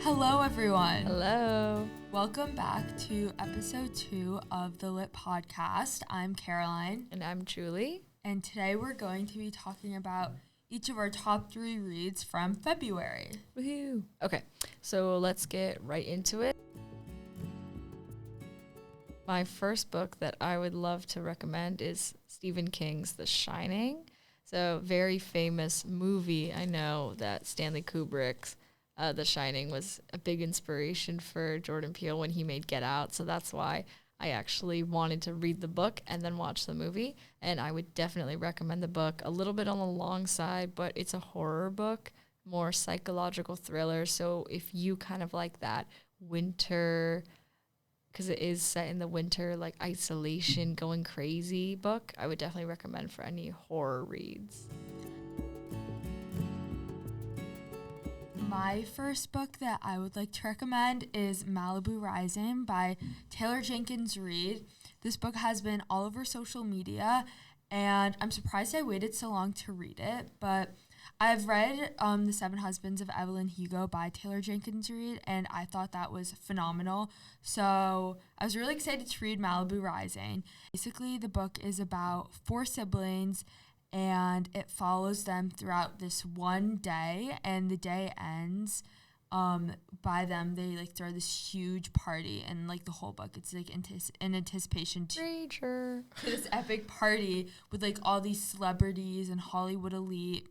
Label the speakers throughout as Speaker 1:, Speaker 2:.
Speaker 1: Hello, everyone.
Speaker 2: Hello.
Speaker 1: Welcome back to episode 2 of the Lit Podcast. I'm Caroline.
Speaker 2: And I'm Julie.
Speaker 1: And today we're going to be talking about each of our top 3 reads from February.
Speaker 2: Woohoo. Okay, so let's get right into it. My first book that I would love to recommend is Stephen King's The Shining. So very famous movie. I know that Stanley Kubrick's The Shining was a big inspiration for Jordan Peele when he made Get Out. So that's why I actually wanted to read the book and then watch the movie. And I would definitely recommend the book. A little bit on the long side, but it's a horror book, more psychological thriller. So if you kind of like that winter, because it is set in the winter, like isolation, going crazy book, I would definitely recommend for any horror reads.
Speaker 1: My first book that I would like to recommend is Malibu Rising by Taylor Jenkins Reid. This book has been all over social media, and I'm surprised I waited so long to read it, but I've read The Seven Husbands of Evelyn Hugo by Taylor Jenkins Reid, and I thought that was phenomenal. So I was really excited to read Malibu Rising. Basically, the book is about 4 siblings, and it follows them throughout this one day, and the day ends by them. They throw this huge party, and the whole book, it's in anticipation to this epic party with all these celebrities and Hollywood elite.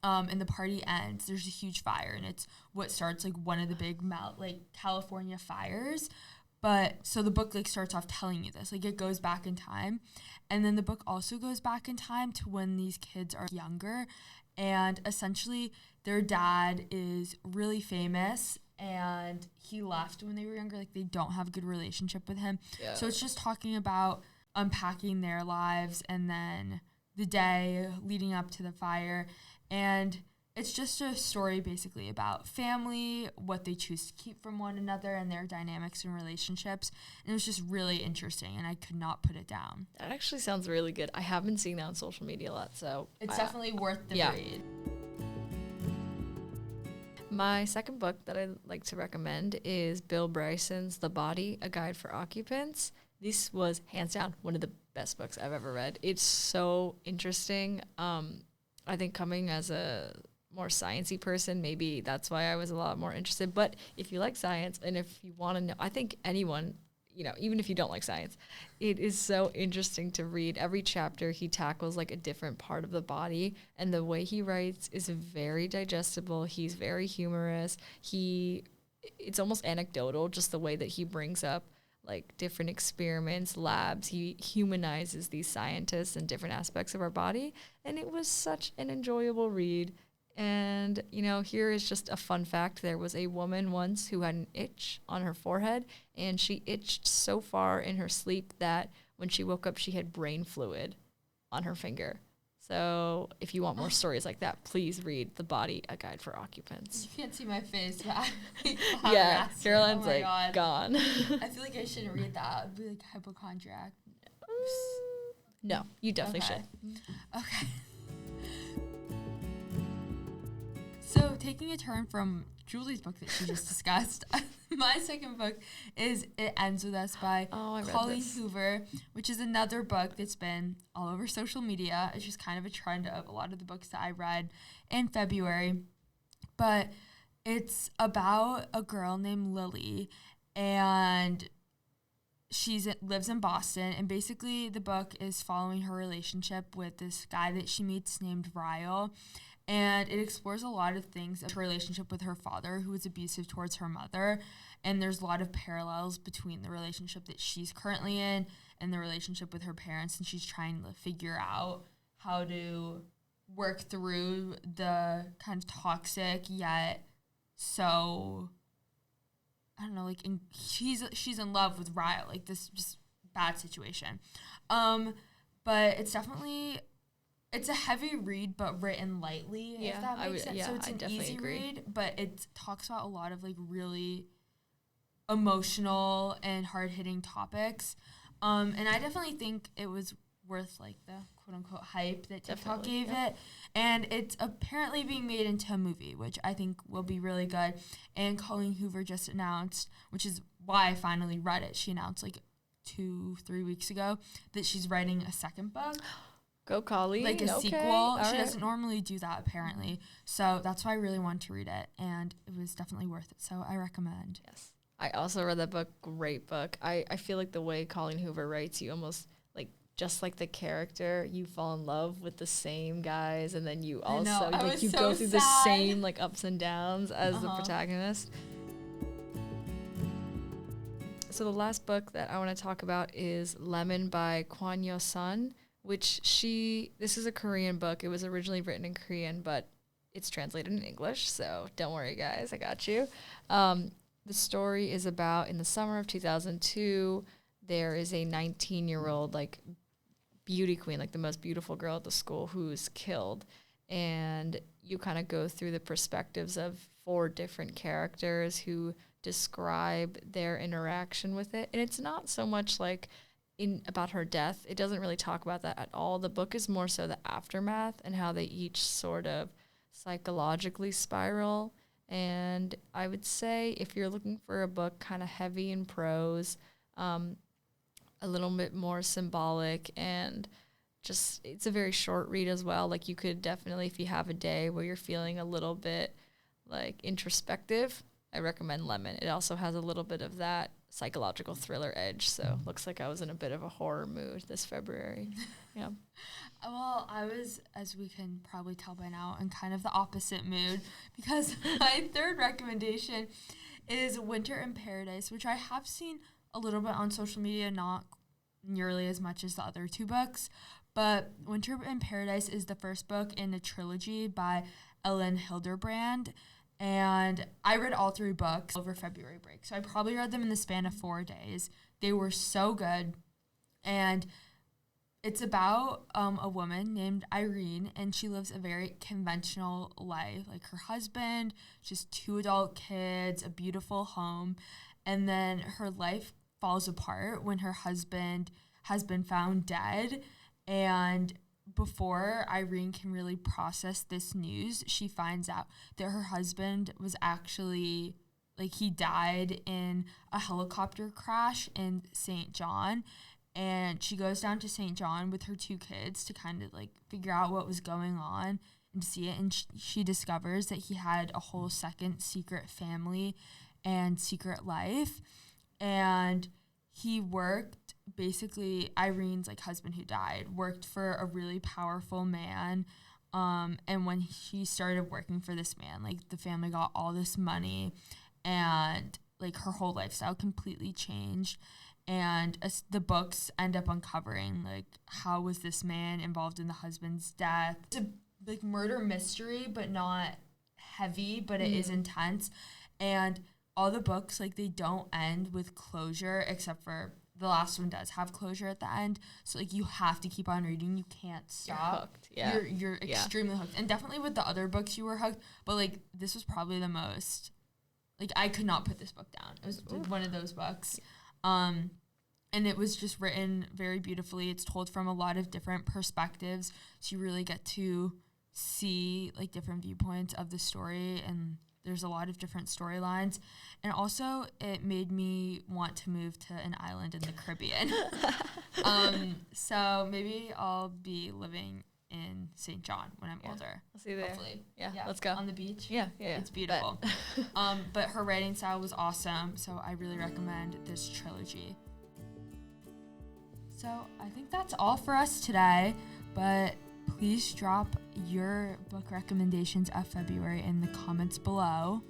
Speaker 1: And the party ends. There's a huge fire, and it's what starts one of the big California fires. But so the book starts off telling you this, it goes back in time, and then the book also goes back in time to when these kids are younger, and essentially their dad is really famous, and he left when they were younger. They don't have a good relationship with him. Yeah. So it's just talking about unpacking their lives and then the day leading up to the fire. And it's just a story basically about family, what they choose to keep from one another, and their dynamics and relationships. And it was just really interesting, and I could not put it down.
Speaker 2: That actually sounds really good. I have been seeing that on social media a lot, so
Speaker 1: it's definitely worth the read.
Speaker 2: My second book that I'd like to recommend is Bill Bryson's The Body, A Guide for Occupants. This was hands down one of the best books I've ever read. It's so interesting. I think coming as a more sciencey person, maybe that's why I was a lot more interested. But if you like science and if you want to know, I think anyone, even if you don't like science, it is so interesting to read. Every chapter he tackles a different part of the body, and the way he writes is very digestible. He's very humorous. It's almost anecdotal, just the way that he brings up different experiments, labs. He humanizes these scientists and different aspects of our body. And it was such an enjoyable read. And, here is just a fun fact. There was a woman once who had an itch on her forehead, and she itched so far in her sleep that when she woke up, she had brain fluid on her finger. So if you want more stories like that, please read The Body, A Guide for Occupants.
Speaker 1: You can't see my face, but
Speaker 2: yeah, Caroline's gone.
Speaker 1: I feel I shouldn't read that. I'd be hypochondriac.
Speaker 2: No, you definitely should.
Speaker 1: Okay. So taking a turn from Julie's book that she just discussed, my second book is It Ends With Us by Colleen Hoover, which is another book that's been all over social media. It's just kind of a trend of a lot of the books that I read in February. But it's about a girl named Lily, and she lives in Boston, and basically the book is following her relationship with this guy that she meets named Ryle. And it explores a lot of things of her relationship with her father, who was abusive towards her mother. And there's a lot of parallels between the relationship that she's currently in and the relationship with her parents. And she's trying to figure out how to work through the kind of toxic yet so, I don't know, she's in love with Ryle, this just bad situation. But it's definitely... It's a heavy read, but written lightly, if that makes sense. So it's an easy read, but it talks about a lot of really emotional and hard-hitting topics. And I definitely think it was worth like the quote unquote hype that TikTok
Speaker 2: Definitely,
Speaker 1: gave it. And it's apparently being made into a movie, which I think will be really good. And Colleen Hoover just announced, which is why I finally read it. She announced like 2-3 weeks ago that she's writing a second book.
Speaker 2: Go Colleen.
Speaker 1: Like a sequel.
Speaker 2: All
Speaker 1: She
Speaker 2: right.
Speaker 1: doesn't normally do that apparently. So that's why I really wanted to read it, and it was definitely worth it. So I recommend.
Speaker 2: Yes. I also read that book. Great book. I feel like the way Colleen Hoover writes, you almost like just like the character, you fall in love with the same guys, and then you also like you go through the same like ups and downs as the protagonist. So the last book that I want to talk about is Lemon by Kwon Yeo-sun, which this is a Korean book. It was originally written in Korean, but it's translated in English, so don't worry, guys. I got you. The story is about in the summer of 2002, there is a 19-year-old, like, beauty queen, like the most beautiful girl at the school, who's killed. And you kind of go through the perspectives of 4 different characters who describe their interaction with it. And it's not so much like about her death. It doesn't really talk about that at all. The book is more so the aftermath and how they each sort of psychologically spiral. And I would say if you're looking for a book kind of heavy in prose, a little bit more symbolic, and just it's a very short read as well. Like you could definitely, if you have a day where you're feeling a little bit like introspective, I recommend Lemon. It also has a little bit of that psychological thriller edge. So looks like I was in a bit of a horror mood this February. Yeah.
Speaker 1: Well, I was, as we can probably tell by now, in kind of the opposite mood because my third recommendation is Winter in Paradise, which I have seen a little bit on social media, not nearly as much as the other 2 books. But Winter in Paradise is the first book in a trilogy by Elin Hilderbrand. And I read all 3 books over February break. So I probably read them in the span of 4 days. They were so good. And it's about a woman named Irene, and she lives a very conventional life. Like her husband, just 2 adult kids, a beautiful home. And then her life falls apart when her husband has been found dead. And before Irene can really process this news, she finds out that her husband was actually, like, he died in a helicopter crash in St. John. And she goes down to St. John with her 2 kids to kind of, like, figure out what was going on and see it. And she discovers that he had a whole second secret family and secret life. And he worked, basically, Irene's, like, husband who died, worked for a really powerful man. And when he started working for this man, like, the family got all this money, and, like, her whole lifestyle completely changed. And the books end up uncovering, like, how was this man involved in the husband's death. It's a, like, murder mystery, but not heavy, but it is intense. And all the books, like, they don't end with closure, except for the last one does have closure at the end. So, like, you have to keep on reading. You can't stop.
Speaker 2: You're hooked. Yeah.
Speaker 1: You're extremely hooked. And definitely with the other books you were hooked. But, like, this was probably the most, like, I could not put this book down. It was like, one of those books. And it was just written very beautifully. It's told from a lot of different perspectives. So you really get to see, like, different viewpoints of the story, and there's a lot of different storylines. And also it made me want to move to an island in the Caribbean. So maybe I'll be living in St. John when I'm older.
Speaker 2: I'll see you there.
Speaker 1: Hopefully.
Speaker 2: Yeah, let's go.
Speaker 1: On the beach.
Speaker 2: Yeah.
Speaker 1: It's beautiful. But her writing style was awesome, so I really recommend this trilogy. So I think that's all for us today, but please drop your book recommendations of February in the comments below.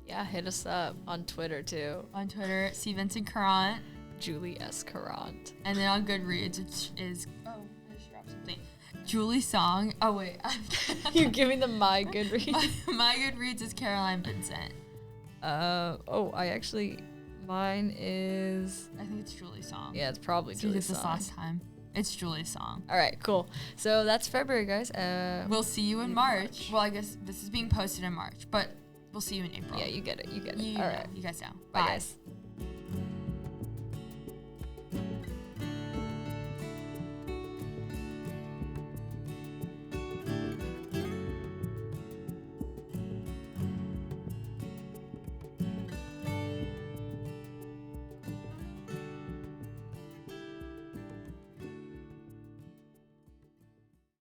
Speaker 2: Yeah, hit us up on Twitter too.
Speaker 1: On Twitter, C. Vincent Courant.
Speaker 2: Julie S. Courant.
Speaker 1: And then on Goodreads, which is, I just dropped something. Julie Song. Oh, wait.
Speaker 2: You're giving them my Goodreads.
Speaker 1: My Goodreads is Caroline Vincent.
Speaker 2: Mine is...
Speaker 1: I think it's Julie's Song.
Speaker 2: Yeah, it's probably Julie's Song.
Speaker 1: This last time. It's Julie's Song.
Speaker 2: All right, cool. So that's February, guys.
Speaker 1: We'll see you in March. Well, I guess this is being posted in March, but we'll see you in April.
Speaker 2: Yeah, you get it.
Speaker 1: All right. You guys know.
Speaker 2: Bye, guys.